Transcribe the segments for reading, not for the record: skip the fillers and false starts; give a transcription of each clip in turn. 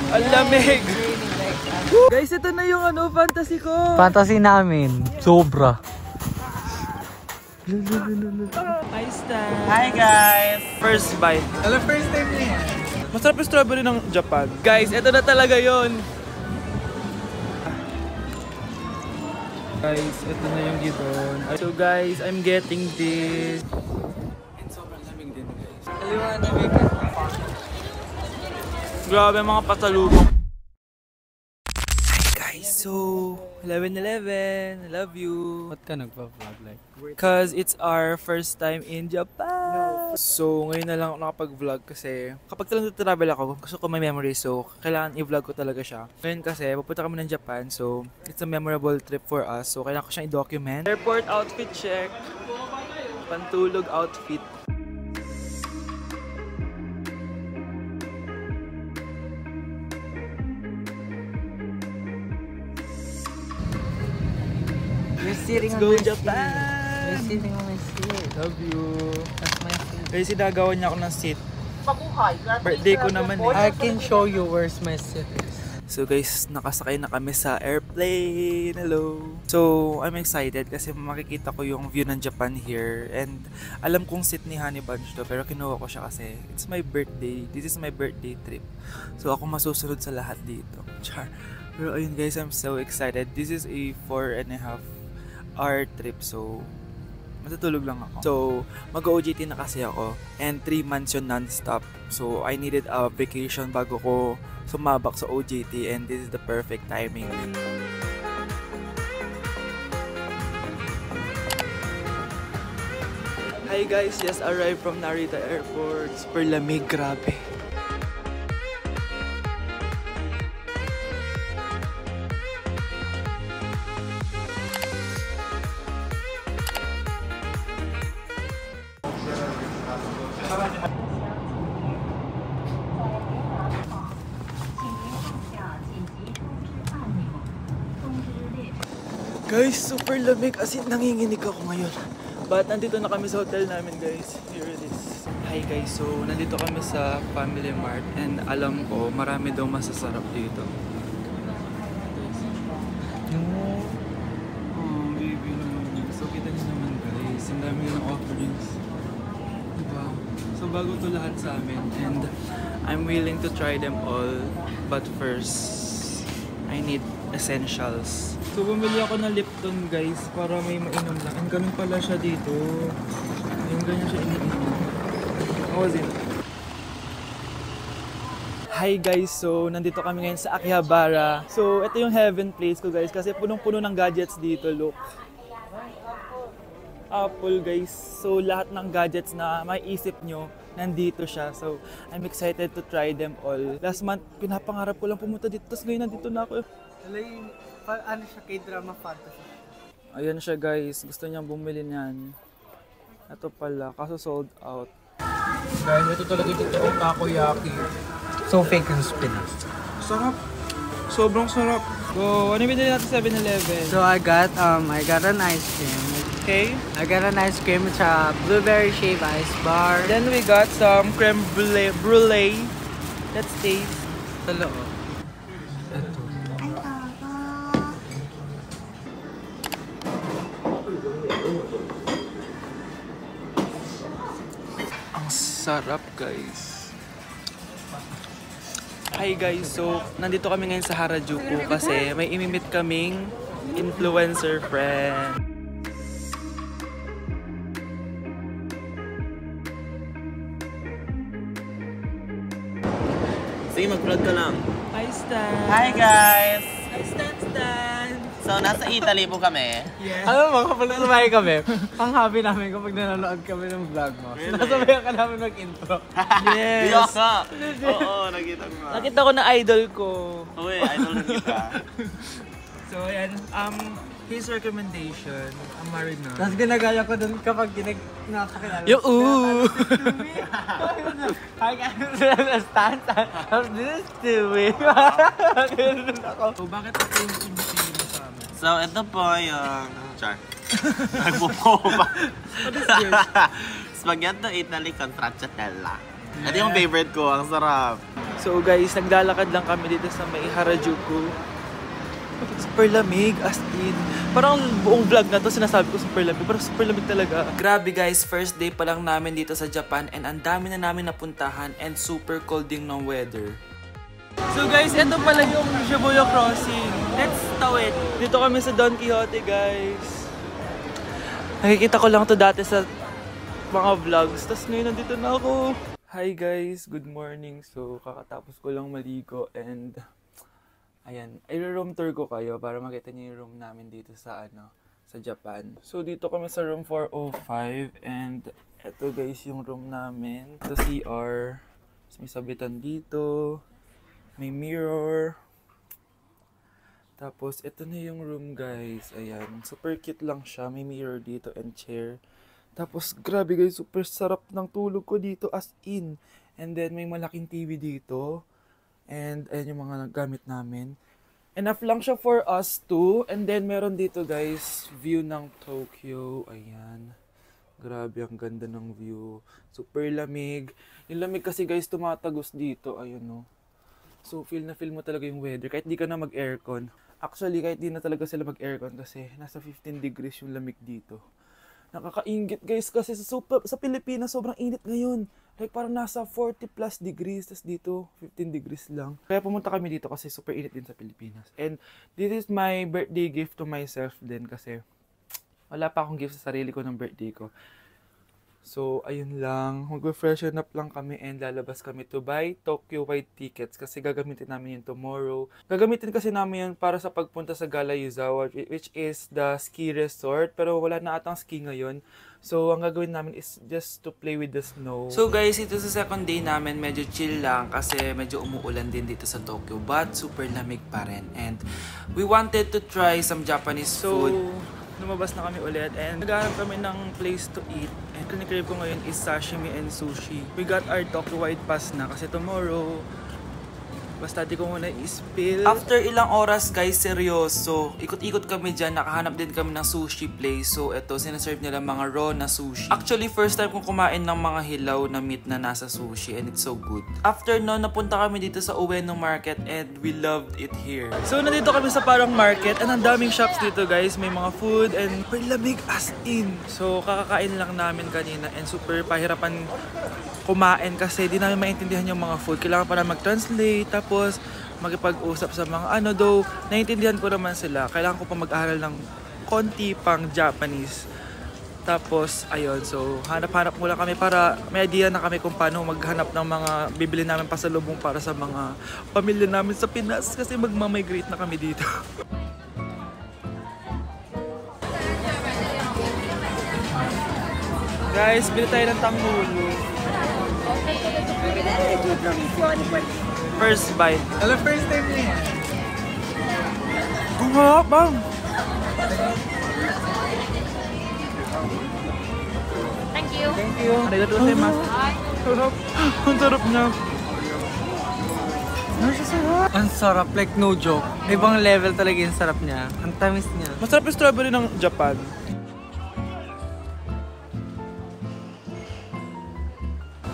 Ang lamig! Guys, ito na yung fantasy ko! Fantasy namin. Sobra. Hi, Stan! Hi guys! First bite. Alam, first time niya. Masarap yung strawberry ng Japan. Guys, ito na talaga yon. Guys, ito na yung giton. So guys, I'm getting this. And sobrang lamig din guys. Aliwanag ka. Grabe mga pasalubong. Hi guys, so 11/11, I love you. Ba't ka nagpa-vlog like? Cause it's our first time in Japan. So ngayon na lang ako nakapag-vlog kasi kapag talagang travel ako, gusto ko may memory, so kailangan i-vlog ko talaga siya. Ngayon kasi pupunta kami ng Japan, so it's a memorable trip for us. So kailangan ko siyang i-document. Airport outfit check. Pantulog outfit. You're sitting Let's on go my Japan! seat. You're sitting on my seat. Love you. That's my seat. Kasi sinagawan niya ako ng seat. Birthday ko naman eh. I can show you where's my seat is. So guys, nakasakay na kami sa airplane. Hello! So, I'm excited kasi makikita ko yung view ng Japan here. And alam kong seat ni Honey Bunch to, pero kinuha ko siya kasi it's my birthday. This is my birthday trip. So ako masusunod sa lahat dito. Char. Pero ayun guys, I'm so excited. This is a 4.5-hour trip. So, matutulog lang ako. So, mag-OJT na kasi ako. And 3 months yun non-stop. So, I needed a vacation bago ko sumabak sa OJT. And this is the perfect timing. Hi guys, just arrived from Narita Airport. Super lamig, grabe. Guys, super lamig. As in, nanginginig ako ngayon. But nandito na kami sa hotel namin, guys. Here it is. Hi guys, so nandito kami sa Family Mart. And alam ko, marami daw masasarap dito. Oh, baby naman. So kita niyo naman guys. Ang dami ng offerings. Diba? So bago to lahat sa amin. And I'm willing to try them all. But first, I need essentials. So bumili ako ng Lipton guys para may mainom lang. And ganun pala siya dito. Yung ganyan siya iniinom. How was it? Hi guys, so nandito kami ngayon sa Akihabara. So ito yung heaven place ko guys kasi punong-puno ng gadgets dito, look. Apple guys. So lahat ng gadgets na maiisip nyo, nandito siya. So I'm excited to try them all. Last month, pinapangarap ko lang pumunta dito. Tapos ngayon nandito na ako. Ano siya, K-drama fantasy? Ayan siya guys. Gusto niyang bumili niyan. Ito pala. Kaso sold out. Guys, ito talaga totoong takoyaki. So fake yung spinach. Sarap. Sobrang sarap. So, ano binili natin sa 7-Eleven? So I got an ice cream. Okay. I got an ice cream. It's a blueberry shaved ice bar. Then we got some creme brulee. Let's taste. Talo. Ang sarap guys. Hi guys, so nandito kami ngayon sa Harajuku kasi may imimit kaming influencer friend. Sige, mag-vlog ka lang. Hi Stan! Hi guys! Hi Stan! So, nasa Italy po kami. Yes. Alam mo, kapag nasabay kami, ang happy namin kapag nanonood kami ng vlog mo. Really? Nasabayan ka namin mag-intro. Yes! Yoka! Oo, nakita ko nga. Nakita ko na idol ko. Uy, idol na kita. So ayan, his recommendation, ang Marina. Tapos ginagaya ko dun kapag nakakilala. Yung ooh! Hi guys, stand. How's this doing? So bakit ito yung pinipili mo sa amin? So, ito po yung... Char. Nagpupo pa. What is this? Spaghetto Italy con stracciatella. Ito yung favorite ko. Ang sarap. So guys, naglalakad lang kami dito sa may Harajuku. Super lamig, as in. Parang buong vlog na to sinasabi ko super lamig, pero super lamig talaga. Grabe guys, first day pa lang namin dito sa Japan and ang dami na namin napuntahan and super cold din ng weather. So guys, ito pala yung Shibuya Crossing. Let's tawid. Dito kami sa Don Quixote guys. Nakikita ko lang to dati sa mga vlogs, tapos ngayon nandito na ako. Hi guys, good morning. So kakatapos ko lang maligo and ayan, i-room tour ko kayo para makita niyo yung room namin dito sa sa Japan. So dito kami sa room 405 and eto guys yung room namin. Ito CR. May sabitan dito. May mirror. Tapos ito na yung room guys. Ayan, super cute lang siya. May mirror dito and chair. Tapos grabe guys, super sarap ng tulog ko dito as in. And then may malaking TV dito. And ayan yung mga gamit namin. Enough lang siya for us too. And then meron dito guys, view ng Tokyo. Ayan. Grabe, ang ganda ng view. Super lamig. Yung lamig kasi guys, tumatagos dito. Ayun no. So feel na feel mo talaga yung weather. Kahit di ka na mag-aircon. Actually, kahit di na talaga sila mag-aircon kasi nasa 15 degrees yung lamig dito. Nakakaingit guys kasi sa Pilipinas sobrang init ngayon. Like parang nasa 40 plus degrees, tas dito 15 degrees lang. Kaya pumunta kami dito kasi super init din sa Pilipinas. And this is my birthday gift to myself din kasi wala pa akong gift sa sarili ko ng birthday ko. So ayun lang, mag-freshen up lang kami and lalabas kami to buy Tokyo White tickets kasi gagamitin namin yun tomorrow. Gagamitin kasi namin yun para sa pagpunta sa Gala Yuzawa, which is the ski resort, pero wala na atang ski ngayon. So, ang gagawin namin is just to play with the snow. So guys, ito sa second day namin, medyo chill lang kasi medyo umuulan din dito sa Tokyo. But super lamig pa rin. And we wanted to try some Japanese food. So, lumabas na kami ulit and naghahanap kami ng place to eat. And kinikrave ko ngayon is sashimi and sushi. We got our Tokyo White Pass na kasi tomorrow, basta di ko muna i-spill. After ilang oras guys, seryoso, ikot-ikot kami dyan, nakahanap din kami ng sushi place. So eto, sinaserve nila mga raw na sushi. Actually, first time kong kumain ng mga hilaw na meat na nasa sushi and it's so good. After no, napunta kami dito sa Ueno Market and we loved it here. So nandito kami sa parang market and ang daming shops dito guys. May mga food and super lamig as in. So kakakain lang namin kanina and super pahirapan kumain kasi di namin maintindihan yung mga food. Kailangan para mag-translate, tapos magipag-usap sa mga though, naiintindihan ko naman sila. Kailangan ko pa mag-aral ng konti pang Japanese. Tapos, ayun, so hanap-hanap muna kami para may idea na kami kung paano maghanap ng mga bibili namin pasalubong para sa mga pamilya namin sa Pinas kasi magmamigrate na kami dito. Guys, bili tayo ng tanghulo. First bite. Alam, first time niya yan. Ang harap, bang! Thank you. Thank you. Arigatou gozaimasu. Sarap. Ang sarap niya. Ang sarap, like no joke. Ibang level talaga yung sarap niya. Ang tamis niya. Masarap yung strawberry ng Japan.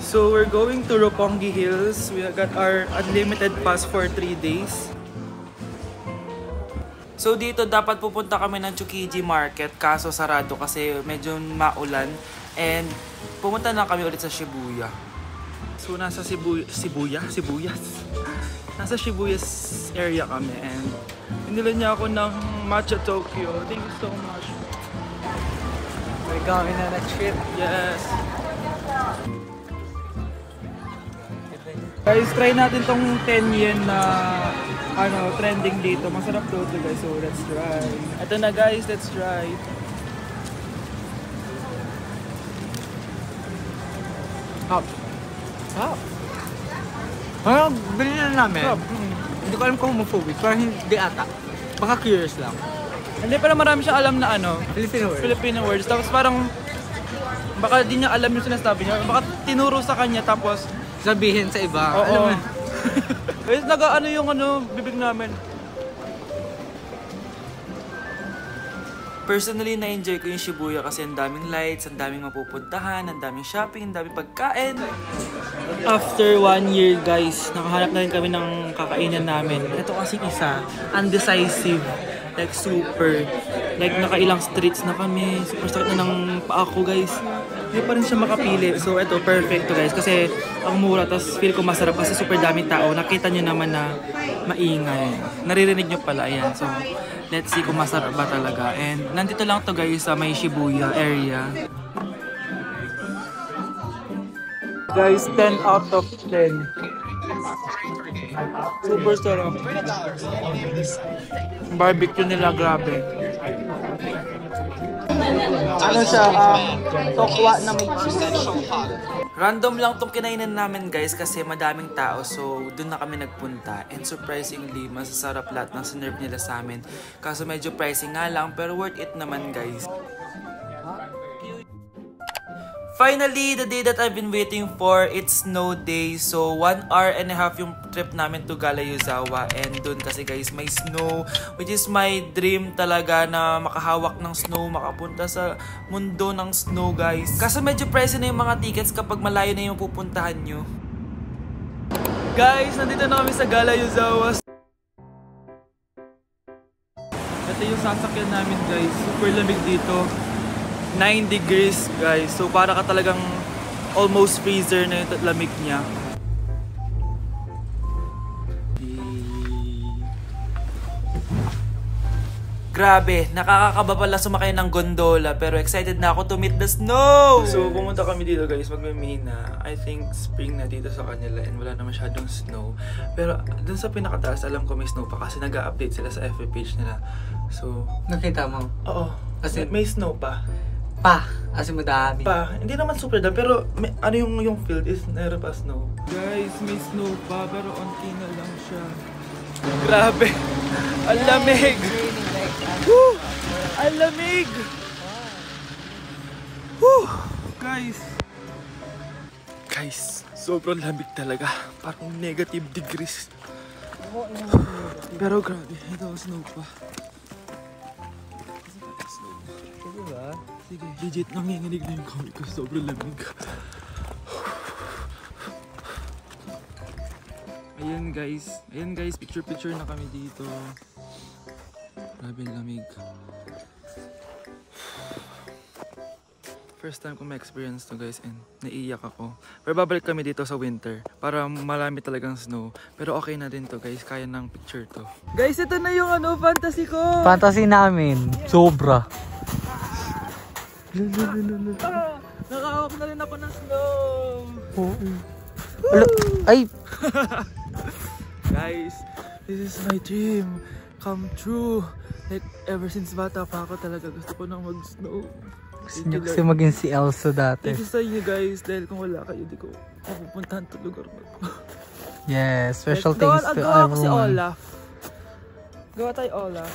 So we're going to Roppongi Hills. We got our unlimited pass for 3 days. So dito dapat pupunta kami ng Tsukiji Market kaso sarado kasi medyo maulan and pumunta na kami ulit sa Shibuya. So nasa Sibuyas. Nasa Shibuyas area kami and pinili niya ako ng Matcha Tokyo. Thank you so much. We're going on a trip. Yes. Guys, try natin tong 10 yen na trending dito. Masarap to guys. So, let's try. Ito na guys, let's try. Up. Up. Parang bili na namin. Hindi ko alam kung homophobic. Parang hindi ata. Baka curious lang. Hindi pala marami siyang alam na Filipino words. Tapos parang baka di niya alam yung sinasabi niya. Baka tinuro sa kanya tapos Sabihin sa iba. oo. Alam mo. Guys, yung bibig namin. Personally, na-enjoy ko yung Shibuya kasi ang daming lights, ang daming mapupuntahan, ang daming shopping, ang daming pagkain. After 1 year guys, nakahanap na rin kami ng kakainan namin. Ito kasi isa, undecisive. Like super. Like nakailang streets na kami. Super sakit na ng paa ko guys. Hindi pa rin siya makapili. So ito, perfect to guys. Kasi ang mura, tapos feel ko masarap kasi super daming tao. Nakita nyo naman na maingay. Naririnig nyo pala, ayan. So let's see kung masarap ba talaga. And nandito lang to guys sa may Shibuya area. Guys, 10 out of 10. Super sarap. Barbecue nila, grabe. Ano siya, tokwa na may cheese. Random lang tong kinainan namin guys kasi madaming tao, so dun na kami nagpunta. And surprisingly, masasarap lahat ng sinerve nila sa amin. Kaso medyo pricey nga lang, pero worth it naman guys. Finally, the day that I've been waiting for, it's snow day. So, 1.5 hours yung trip namin to Galayuzawa. And dun kasi guys, may snow. Which is my dream talaga na makahawak ng snow, makapunta sa mundo ng snow guys. Kaso medyo pricey na yung mga tickets kapag malayo na yung pupuntahan nyo. Guys, nandito na kami sa Galayuzawa. Ito yung sasakyan namin guys. Super lamig dito. 9 degrees guys, so para ka talagang almost freezer na yung lamig niya. Grabe, nakakakaba pala sumakay ng gondola, pero excited na ako to meet the snow! So pumunta kami dito guys, magmimina. I think spring na dito sa kanila and wala na masyadong snow. Pero dun sa pinakataas, alam ko may snow pa kasi nag-update sila sa FB page nila. So, Nakita mo? oo, Kasi may snow pa. Kasi madami. Hindi naman super dam, pero may, ano yung field is meron pa snow. Guys, may snow pa, pero onti na lang siya. Grabe! Ang lamig! Woo! Ang lamig! Woo! Guys, sobrang lamig talaga. Parang negative degrees. Pero grabe, ito snow pa. Sige, legit nanginginig na yung kamay ko. Sobrang lamig. Ayan guys, picture na kami dito. Grabe lamig. First time ko ma-experience to guys and naiiyak ako. Pero babalik kami dito sa winter para marami talagang snow. Pero okay na din to guys, kaya ng picture to. Guys, ito na yung fantasy ko! Fantasy namin, sobra. Nakahawak na rin ako ng snow! Ay! Guys, this is my dream come true. Like, ever since bata pa ako talaga gusto ko nang mag-snow. Gusto niyo kasi maging si Elsa dati. Thank you sa inyo guys, dahil kung wala kayo, di ko mapupuntahan to lugar na to. Yes, special thanks to everyone. Si Olaf. Gawa tayo Olaf.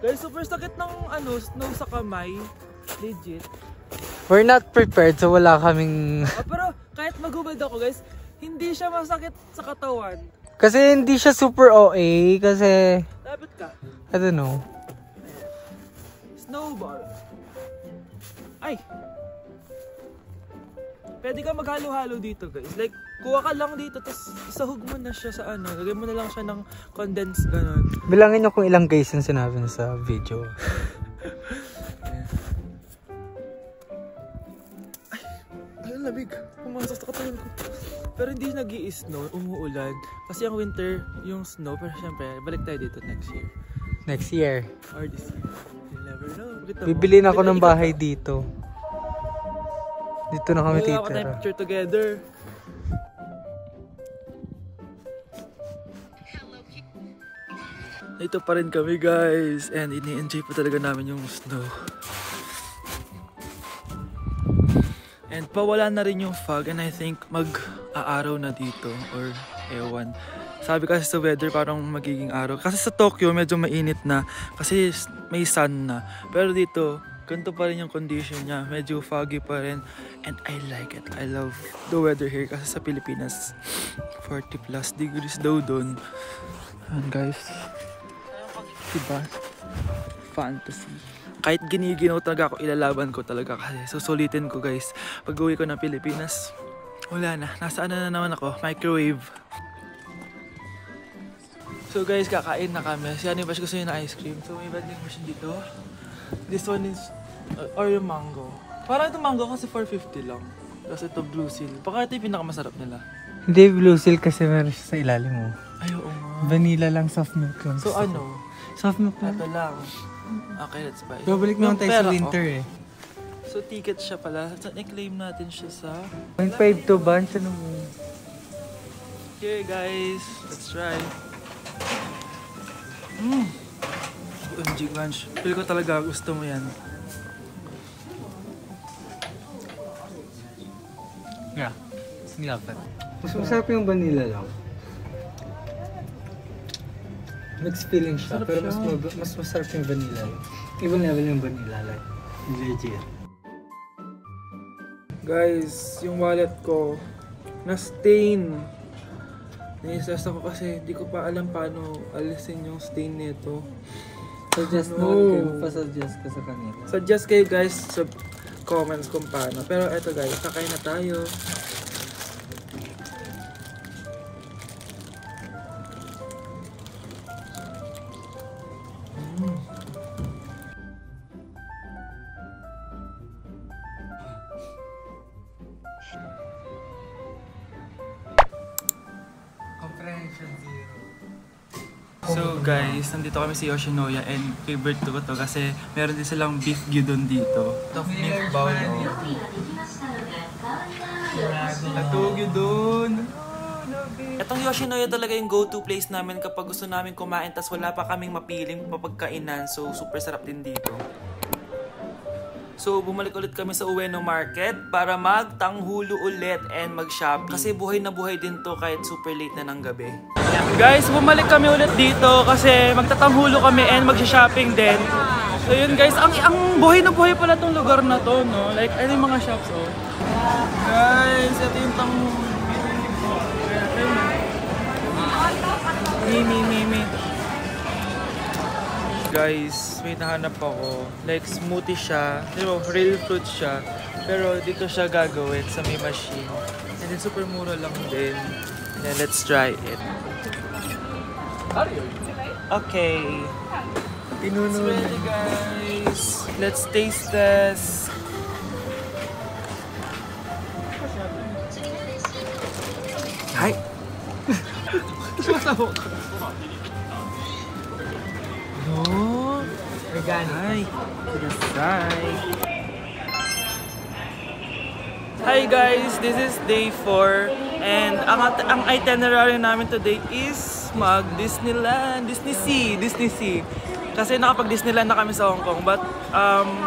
Guys, super sakit ng snow sa kamay. Legit. We're not prepared, so wala kaming... Pero kahit mag-hubad ako guys, hindi siya masakit sa katawan. Kasi hindi siya super OA, kasi... Dapat ka. I don't know. Snowball. Ay! Pwede ka maghalo-halo dito guys. Like, kuha ka lang dito, tapos isahog mo na siya sa lagay mo na lang siya ng condensed ganon. Bilangin nyo kung ilang guys yung sinabi na sa video. Ay, lamig. Pumasok sa katawan ko. Pero hindi nag-i-snow, umuulan. Kasi ang winter, yung snow. Pero syempre, balik tayo dito next year. Next year. Or this year. You'll never know. Bibili na ako ng bahay dito. Dito na kami titira. Wala ko picture together. Ito pa rin kami guys. And ini-enjoy pa talaga namin yung snow. And pawala na rin yung fog and I think mag-aaraw na dito or ewan. Sabi kasi sa weather parang magiging araw. Kasi sa Tokyo medyo mainit na kasi may sun na. Pero dito, ganito pa rin yung condition niya. Medyo foggy pa rin and I like it. I love the weather here kasi sa Pilipinas 40 plus degrees daw doon. And guys, diba? Fantasy. Kahit giniginaw talaga ako, ilalaban ko talaga kasi susulitin ko guys. Pag uwi ko ng Pilipinas, Wala na. Nasa ano na naman ako? Microwave. So guys, kakain na kami. Si Honey Bash gusto niya na ice cream. So may vending machine dito. This one is Oreo mango. Parang ito mango kasi 450 lang. Tapos ito blue seal. Baka ito yung pinakamasarap nila. Hindi blue seal kasi meron siya sa ilalim mo. Ay, oo nga. Vanilla lang, soft milk lang. So ano? Soft milk lang. Ito lang. Okay, let's buy. Babalik naman tayo sa winter eh. So ticket siya pala. So i-claim natin siya sa... 0.5 to bunch. Ano mo? Okay guys, let's try. OMG Bunch. Feel ko talaga gusto mo yan. Yeah. Dapat. Mas masarap yung vanilla lang. Mixed feeling siya, Sarap pero siya. mas masarap yung vanilla lang. Ibang level yung vanilla like. Legit. Guys, yung wallet ko na-stain. Naistress ako kasi hindi ko pa alam paano alisin yung stain nito. Suggest No. mo, pa-suggest ka sa kanila. Suggest kayo guys sa comments kung paano. Pero eto guys, kakain na tayo. Comprehension zero. So guys, nandito kami sa Yoshinoya and favorite ko to kasi meron din silang beef gyudon dito. Beef bowl. Ito gyudon. Etong Yoshinoya talaga yung go-to place namin kapag gusto namin kumain tas wala pa kaming mapiling papagkainan. So super sarap din dito. So, bumalik ulit kami sa Ueno Market para magtanghulo ulit and mag-shopping. Kasi buhay na buhay din to kahit super late na ng gabi. Guys, bumalik kami ulit dito kasi magtatanghulo kami and mag-shopping din. So yun guys, ang buhay na buhay pala tong lugar na to, no? Like, ano yung mga shops, oh. Guys, ito yung tanghulo. Me. Guys, may nahanap ako. Like, smoothie siya. Di ba, real fruit siya. Pero dito siya gagawin sa may machine. And then, super mura lang din. And then, let's try it. Okay. It's ready, guys. Let's taste this. Hi. No. Organic. Hi guys, this is day 4 and ang itinerary namin today is mag Disneyland, Disney Sea. Kasi nakapag-Disneyland na kami sa Hong Kong but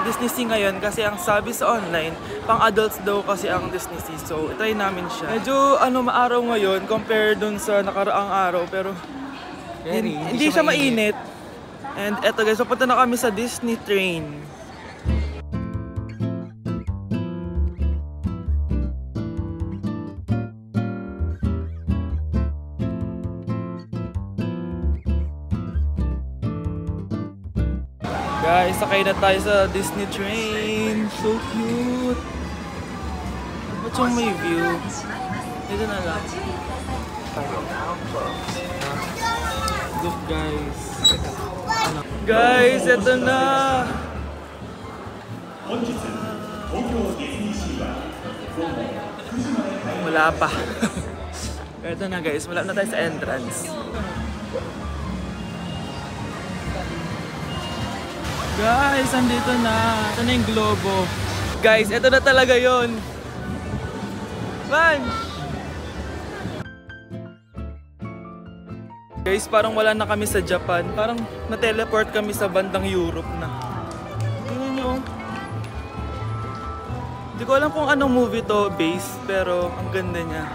Disney Sea ngayon kasi ang sabi sa online, pang adults daw kasi ang Disney Sea. So, try namin siya. Medyo maaraw ngayon compare dun sa nakaraang araw pero hindi siya mainit. And eto guys, papunta na kami sa Disney train. Guys, sakay na tayo sa Disney train. So cute. What's yung may view? Dito na lang. Look guys. Guys, eto na. Wala pa. Eto na guys, wala na tayo sa entrance. Guys, andito na. Ito na yung globo. Guys, ito na talaga yon. Man! Guys, parang wala na kami sa Japan. Parang na-teleport kami sa bandang Europe na. Tingnan nyo. Hindi ko alam kung anong movie to based, pero ang ganda niya.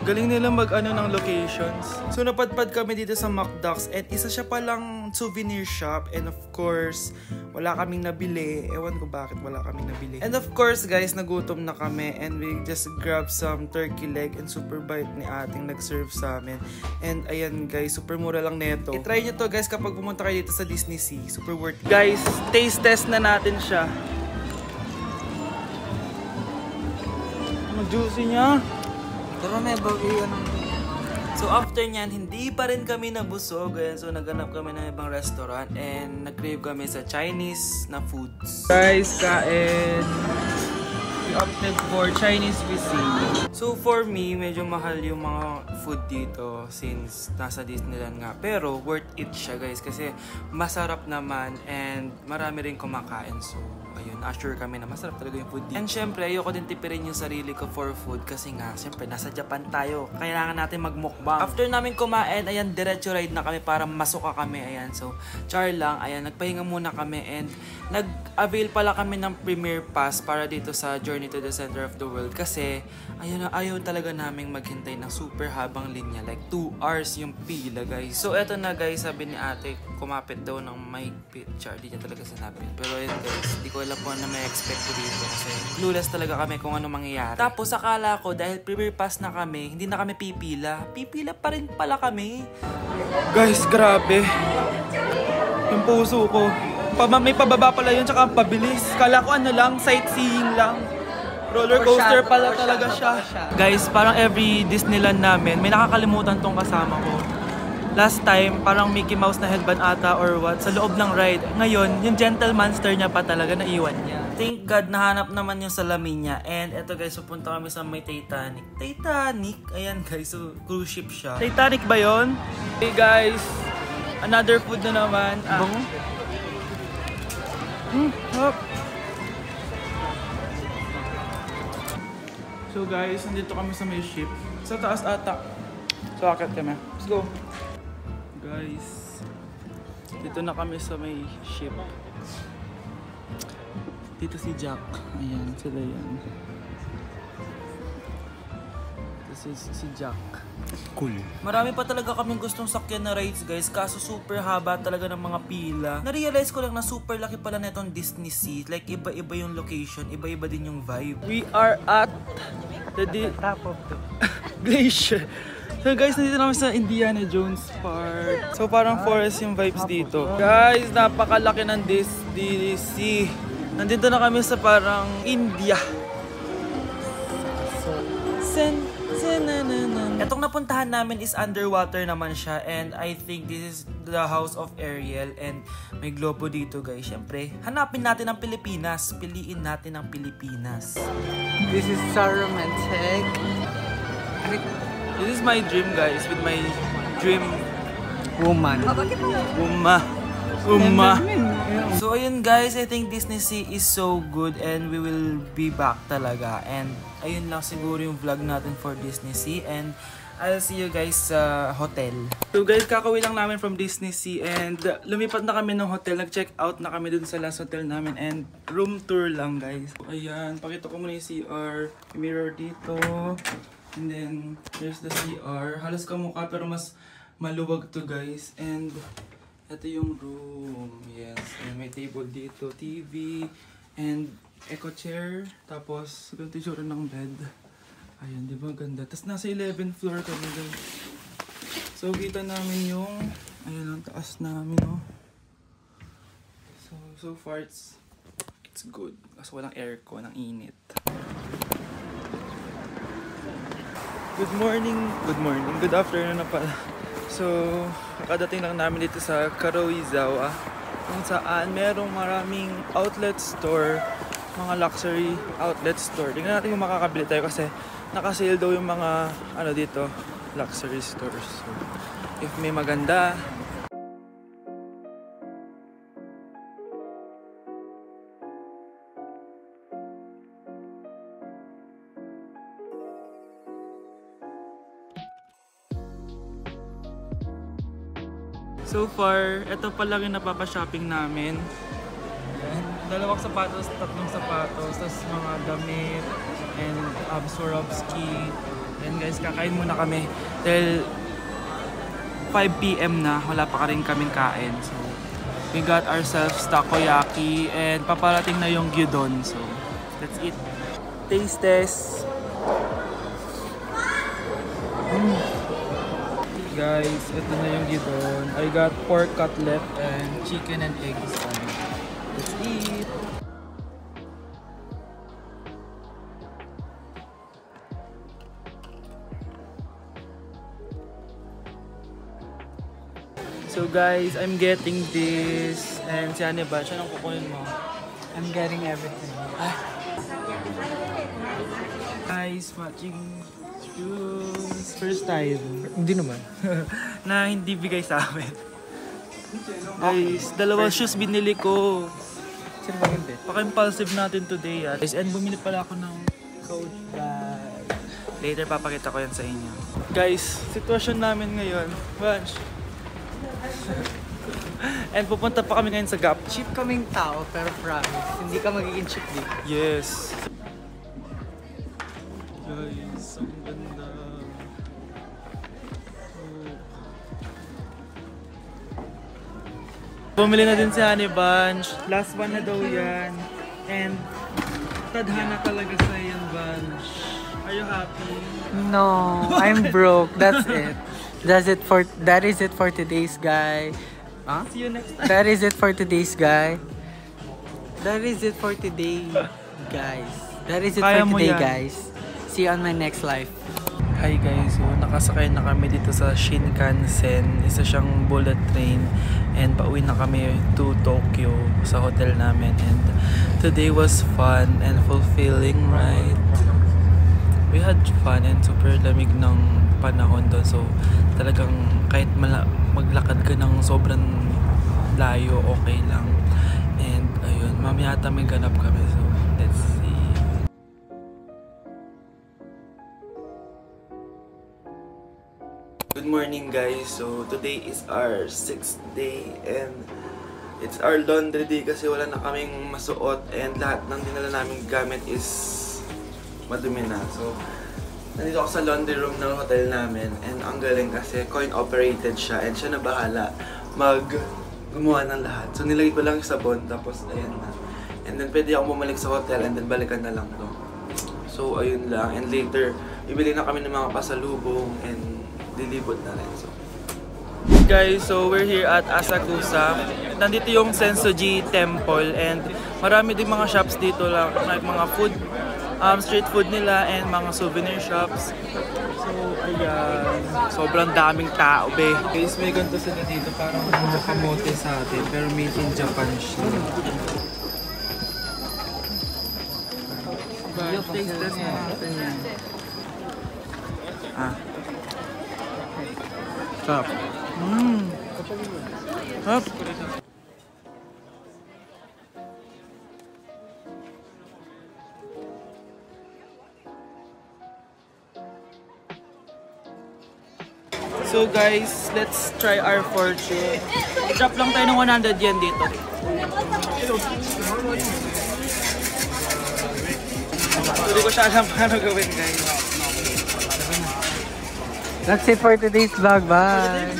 Galing nila mag-ano ng locations. So napadpad kami dito sa McDuck's and isa siya palang souvenir shop and of course, wala kaming nabili. Ewan ko bakit wala kaming nabili. And of course guys, nagutom na kami and we just grabbed some turkey leg and super bite ni ating nag-serve sa amin. And ayan guys, super mura lang neto. I-try nyo to guys kapag pumunta kayo dito sa Disney Sea. Super worth it. Guys, taste test na natin siya. juicy niya. Pero may bawi ano. So after nyan, hindi pa rin kami nabusog. Ayan, so naghanap kami ng ibang restaurant and nag-crave kami sa Chinese na foods. Guys, kain! We opted for Chinese cuisine. So for me, medyo mahal yung mga food dito since nasa Disneyland nga. Pero worth it siya guys kasi masarap naman and marami rin kumakain. So ayun, assure kami na masarap talaga yung food dito. And syempre, ayoko din tipirin yung sarili ko for food kasi nga, syempre, nasa Japan tayo. Kailangan natin magmukbang. After namin kumain, ayan, diretso ride na kami para masuka kami. Ayan, so, char lang. Ayan, nagpahinga muna kami and nag-avail pala kami ng Premier Pass para dito sa Journey to the Center of the World kasi ayun, ayaw talaga naming maghintay ng super habang linya. Like, 2 hours yung pila, guys. So, eto na, guys, sabi ni ate, kumapit daw ng mahigpit. Char, di niya talaga sinabi. Pero ayun, guys, di ko alam po na may expect ko dito kasi clueless talaga kami kung ano mangyayari. Tapos akala ko dahil Premier Pass na kami, hindi na kami pipila. Pipila pa rin pala kami. Guys, grabe. Yung puso ko. May pababa pala yun tsaka pabilis. Kala ko ano lang, sightseeing lang. Roller coaster pala talaga siya. Guys, parang every Disneyland namin, may nakakalimutan tong kasama ko. Last time, parang Mickey Mouse na headband ata or what, sa loob ng ride. Ngayon, yung gentlemanster niya pa talaga, naiwan niya. Thank God, nahanap naman yung salamin niya. And eto guys, pupunta kami sa may Titanic. Titanic? Ayan guys, so cruise ship siya. Titanic ba yun? Hey guys, another food na naman. Hop. So guys, nandito kami sa may ship. Sa taas ata. So akit kami. Let's go. Guys, dito na kami sa may ship. Dito si Jack. Ayan, sila yan. This is si Jack. Cool. Marami pa talaga kaming gustong sakyan na rides guys, kaso super haba talaga ng mga pila. Na-realize ko lang na super laki pala na itong Disney Sea. Like iba-iba yung location, iba-iba din yung vibe. We are at the top of the glacier. So guys, nandito namin sa Indiana Jones Park. So parang forest yung vibes dito. Guys, napakalaki ng Disney Sea. Nandito na kami sa parang India. Etong napuntahan namin is underwater naman siya and I think this is the house of Ariel and may globo dito guys. Siyempre, hanapin natin ang Pilipinas. Piliin natin ang Pilipinas. This is so romantic. This is my dream guys, with my dream Woman. So ayun guys, I think Disney Sea is so good and we will be back talaga. And ayun lang siguro yung vlog natin for Disney Sea and I'll see you guys sa hotel. So guys, kakauwi lang namin from Disney Sea and lumipat na kami ng hotel. Nag-check out na kami dun sa last hotel namin and room tour lang guys. So, ayan, pakita ko muna yung CR. Mirror dito. And then, there's the CR. Halos kamukha pero mas maluwag to guys. And ito yung room. Yes. And may table dito. TV. And eco chair. Tapos, ganito yung tsura ng bed. Ayan, di ba ganda? Tapos nasa 11th floor kami guys. So, kita namin yung ayun ang taas namin, oh. So far it's good. Kasi walang aircon, ang init. Good morning, good afternoon na pala. So, kakadating lang namin dito sa Karuizawa kung saan merong maraming outlet store, mga luxury outlet store. Tingnan natin kung makakabili tayo kasi naka-sale daw yung mga ano dito, luxury stores. So, if may maganda, so far, ito pa lang yung napapa-shopping namin. Dalawang sapatos, tatlong sapatos, tapos mga damit, and Swarovski. And guys, kakain muna kami. Dahil 5 PM na, wala pa rin kaming kain. So, we got ourselves takoyaki and paparating na yung gyudon. So, let's eat. Taste test. Guys, ito na yung gyudon. I got pork cutlet and chicken and eggs. Let's eat! So guys, I'm getting this. And si Ane ba? Siya nang kukunin mo? I'm getting everything. Guys, matching shoes. First time. Hindi naman. Na hindi bigay sa amin. Guys, dalawang shoes binili ko. Sino ba hindi? Paka-impulsive natin today guys. And bumili pala ako ng Coach bag. Later papakita ko yan sa inyo. Guys, sitwasyon namin ngayon. Bunch. And pupunta pa kami ngayon sa Gap. Cheap kaming tao, pero promise, hindi ka magiging cheap dito. Yes. Guys, ang ganda. Bumili na din si Honey Bunch. Last one na daw yan. And tadhana talaga sa yan, Bunch. Are you happy? No, I'm broke. That's it. That is it for today's guy. Huh? See you next time. That is it for today's guy. That is it for today, guys. That is it Kaya for mo today, yan. guys. See you on my next life. Hi guys, so nakasakay na kami dito sa Shinkansen. Isa siyang bullet train. And pauwi na kami to Tokyo sa hotel namin. And today was fun and fulfilling, right? We had fun and super lamig ng panahon doon. So talagang kahit maglakad ka ng sobrang layo, okay lang. And ayun, mamaya ata may ganap kami. So let's see. Good morning guys. So today is our 6th day and it's our laundry day kasi wala na kaming masuot and lahat ng dinala naming gamit is madumi na. So nandito ako sa laundry room ng hotel namin and ang galing kasi coin operated siya and siya na bahala gumawa ng lahat. So nilagay ko lang yung sabon tapos ayan na. And then pwede ako bumalik sa hotel and then balikan na lang to. So ayun lang, and later bibili na kami ng mga pasalubong and lilibot na rin. So guys, so we're here at Asakusa. Nandito yung Sensoji Temple and marami din mga shops dito lang, like mga food, street food nila and mga souvenir shops. So ayan, sobrang daming tao be. Guys, may ganito sila dito, parang kamote sa atin pero made in Japan siya. Yung taste test mo natin yan. Stop. Up. So guys, let's try our fortune. Drop lang tayo ng 100 yen dito. Hindi ko siya alam paano gawin guys. That's it for today's vlog. Bye.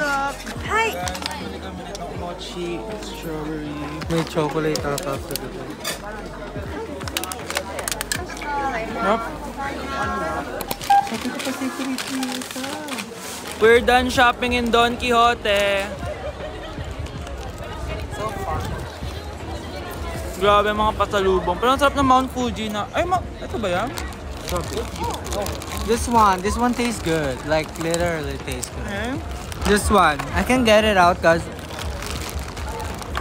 Hi! Bili kami nitong mochi, strawberry. May chocolate ata sa dito. Yup. We're done shopping in Don Quixote. So fun. Grabe mga pasalubong. Pero ang sarap ng Mount Fuji na... Ay, ito ba yan? This one tastes good. Like literally tastes good. Eh? This one, I can get it out cause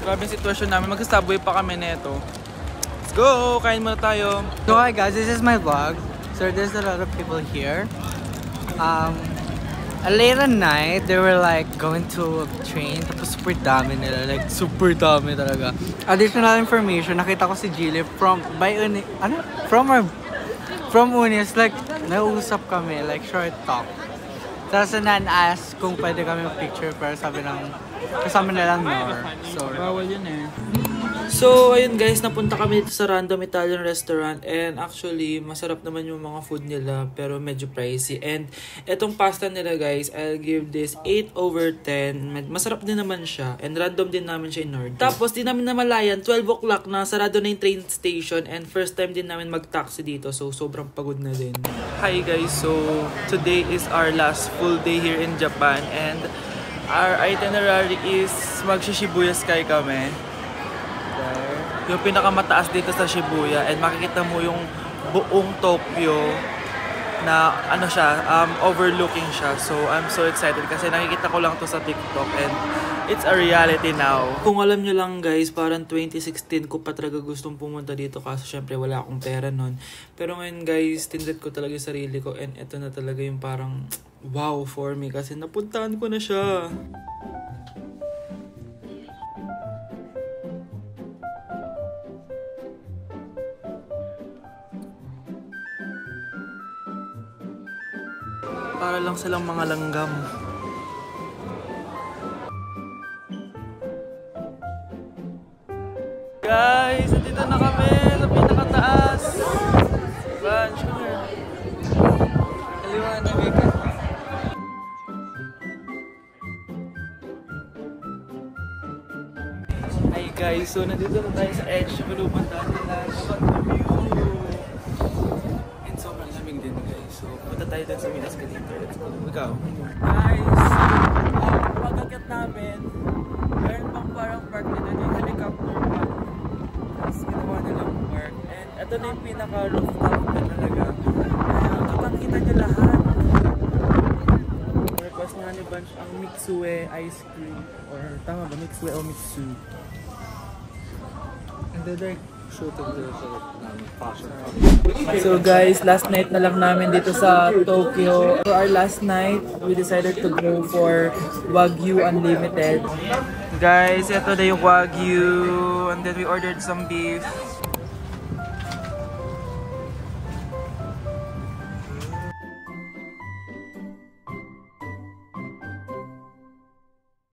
Grabe yung sitwasyon namin. Mag-subway pa kami neto. Let's go! Kain muna tayo. so hi guys, this is my vlog. So there's a lot of people here. Late at night, they were like going to a train. Tapos super dami nila. Like super dami talaga. Additional information, nakita ko si Jilly from Unis. Like nausap kami, like short talk. Tapos nan-ask kung pwede kami mag-picture pero sabi ng kasama nilang Nor. So, Bawal yun eh. So, ayun guys, napunta kami dito sa random Italian restaurant and actually, masarap naman yung mga food nila pero medyo pricey. And etong pasta nila guys, I'll give this 8/10. Masarap din naman siya and random din namin siya in-order. Tapos, di namin namalayan, 12 o'clock na, sarado na yung train station and first time din namin mag-taxi dito so sobrang pagod na din. Hi guys, so today is our last full day here in Japan and our itinerary is mag-Shibuya Sky kami. Yung pinakamataas dito sa Shibuya and makikita mo yung buong Tokyo na ano siya, overlooking siya. So I'm so excited kasi nakikita ko lang to sa TikTok and it's a reality now. Kung alam nyo lang guys, parang 2016 ko pa talaga gustong pumunta dito kaso syempre wala akong pera nun. Pero ngayon guys, tinred ko talaga yung sarili ko and ito na talaga yung parang wow for me kasi napuntahan ko na siya. Para lang silang mga langgam. Guys, nandito na kami sa pinakataas. Bunch, come here. Kaliwa na, Mika. Hi guys, so nandito na tayo sa edge. Pinupuntahan nila. And sobrang lamig din guys. So punta tayo dun sa may escalator. Let's go. Ikaw. Guys, pag-akyat namin, meron pang parang park dito yung helicopter park. Tapos ginawa nilang park. And ito na yung pinaka-rooftop na talaga. Kapag-kita nyo lahat. Request nga ni Bunch ang Mixue ice cream. Or tama ba? Mixue o Mixu? And then they're shooting the fashion. So guys, last night na lang namin dito sa Tokyo. For our last night, we decided to go for Wagyu Unlimited. Guys, ito na yung Wagyu. And then we ordered some beef.